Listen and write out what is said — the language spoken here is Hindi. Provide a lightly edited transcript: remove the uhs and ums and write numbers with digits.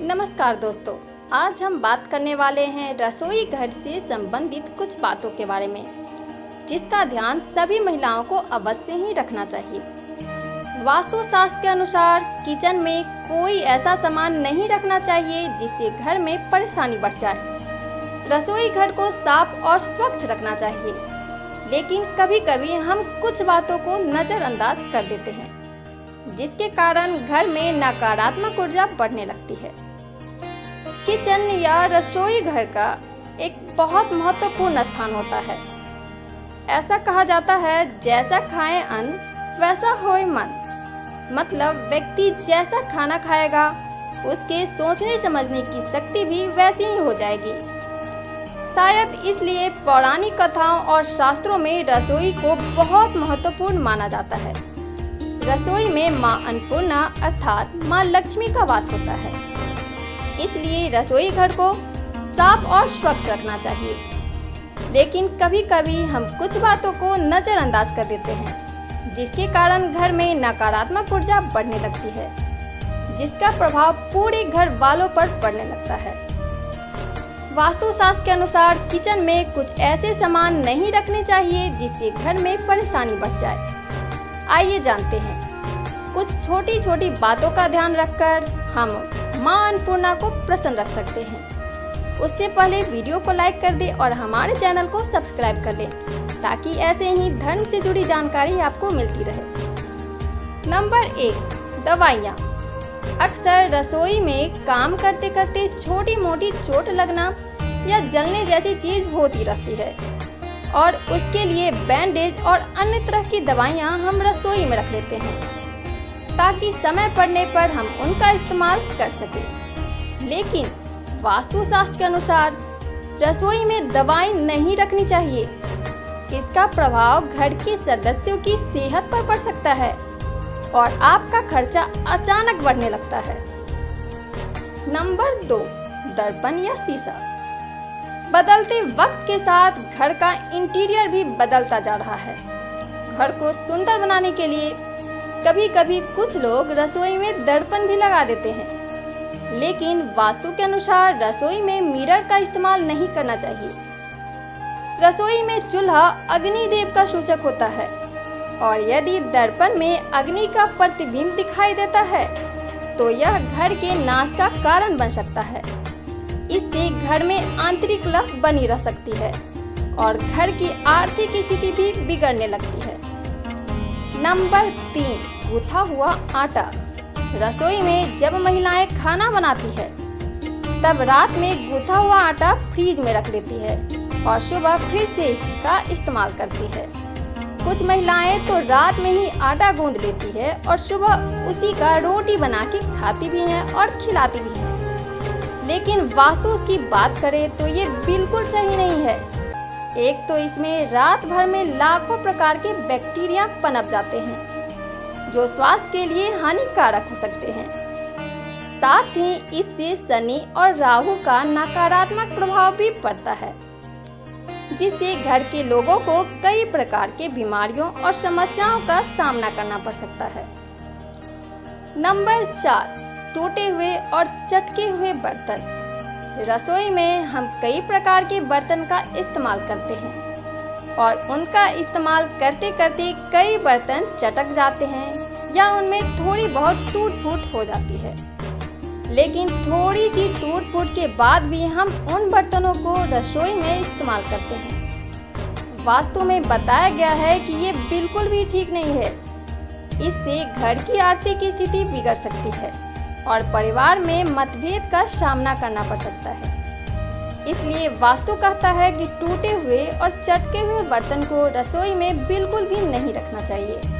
नमस्कार दोस्तों, आज हम बात करने वाले हैं रसोई घर से संबंधित कुछ बातों के बारे में, जिसका ध्यान सभी महिलाओं को अवश्य ही रखना चाहिए। वास्तु शास्त्र के अनुसार किचन में कोई ऐसा सामान नहीं रखना चाहिए जिससे घर में परेशानी बढ़ जाए। रसोई घर को साफ और स्वच्छ रखना चाहिए, लेकिन कभी कभी हम कुछ बातों को नजरअंदाज कर देते हैं, जिसके कारण घर में नकारात्मक ऊर्जा बढ़ने लगती है। किचन या रसोई घर का एक बहुत महत्वपूर्ण स्थान होता है। ऐसा कहा जाता है, जैसा खाए अन्न वैसा होए मन। मतलब व्यक्ति जैसा खाना खाएगा, उसके सोचने समझने की शक्ति भी वैसी ही हो जाएगी। शायद इसलिए पौराणिक कथाओं और शास्त्रों में रसोई को बहुत महत्वपूर्ण माना जाता है। रसोई में मां अन्नपूर्णा अर्थात मां लक्ष्मी का वास होता है, इसलिए रसोई घर को साफ और स्वच्छ रखना चाहिए। लेकिन कभी कभी हम कुछ बातों को नजरअंदाज कर देते हैं, जिसके कारण घर में नकारात्मक ऊर्जा बढ़ने लगती है, जिसका प्रभाव पूरे घर वालों पर पड़ने लगता है। वास्तुशास्त्र के अनुसार किचन में कुछ ऐसे सामान नहीं रखने चाहिए जिससे घर में परेशानी बढ़ जाए। आइए जानते हैं। कुछ छोटी छोटी बातों का ध्यान रखकर हम मां अन्नपूर्णा को प्रसन्न रख सकते हैं। उससे पहले वीडियो को लाइक कर दें और हमारे चैनल को सब्सक्राइब कर लें, ताकि ऐसे ही धर्म से जुड़ी जानकारी आपको मिलती रहे। नंबर 1, दवाइयाँ। अक्सर रसोई में काम करते करते छोटी मोटी चोट लगना या जलने जैसी चीज होती रहती है, और उसके लिए बैंडेज और अन्य तरह की दवाइयाँ हम रसोई में रख लेते हैं, ताकि समय पड़ने पर हम उनका इस्तेमाल कर सकें। लेकिन वास्तुशास्त्र के अनुसार रसोई में दवाई नहीं रखनी चाहिए। इसका प्रभाव घर के सदस्यों की सेहत पर पड़ सकता है और आपका खर्चा अचानक बढ़ने लगता है। नंबर 2, दर्पण या शीशा। बदलते वक्त के साथ घर का इंटीरियर भी बदलता जा रहा है। घर को सुंदर बनाने के लिए कभी कभी कुछ लोग रसोई में दर्पण भी लगा देते हैं, लेकिन वास्तु के अनुसार रसोई में मिरर का इस्तेमाल नहीं करना चाहिए। रसोई में चूल्हा अग्निदेव का सूचक होता है, और यदि दर्पण में अग्नि का प्रतिबिंब दिखाई देता है तो यह घर के नाश का कारण बन सकता है। इससे घर में आंतरिक कलह बनी रह सकती है और घर की आर्थिक स्थिति भी बिगड़ने लगती है। नंबर 3, गूथा हुआ आटा। रसोई में जब महिलाएं खाना बनाती है, तब रात में गूथा हुआ आटा फ्रीज में रख देती है और सुबह फिर से इसका इस्तेमाल करती है। कुछ महिलाएं तो रात में ही आटा गूंद लेती है और सुबह उसी का रोटी बना के खाती भी हैं और खिलाती भी हैं। लेकिन वास्तु की बात करें तो ये बिल्कुल सही नहीं है। एक तो इसमें रात भर में लाखों प्रकार के बैक्टीरिया पनप जाते हैं, जो स्वास्थ्य के लिए हानिकारक हो सकते हैं। साथ ही इससे शनि और राहु का नकारात्मक प्रभाव भी पड़ता है, जिससे घर के लोगों को कई प्रकार के बीमारियों और समस्याओं का सामना करना पड़ सकता है। नंबर 4, टूटे हुए और चटके हुए बर्तन। रसोई में हम कई प्रकार के बर्तन का इस्तेमाल करते हैं, और उनका इस्तेमाल करते करते कई बर्तन चटक जाते हैं या उनमें थोड़ी बहुत टूट फूट हो जाती है। लेकिन थोड़ी सी टूट फूट के बाद भी हम उन बर्तनों को रसोई में इस्तेमाल करते हैं। वास्तु में बताया गया है कि ये बिल्कुल भी ठीक नहीं है। इससे घर की आर्थिक स्थिति बिगड़ सकती है और परिवार में मतभेद का सामना करना पड़ सकता है। इसलिए वास्तु कहता है कि टूटे हुए और चटके हुए बर्तन को रसोई में बिल्कुल भी नहीं रखना चाहिए।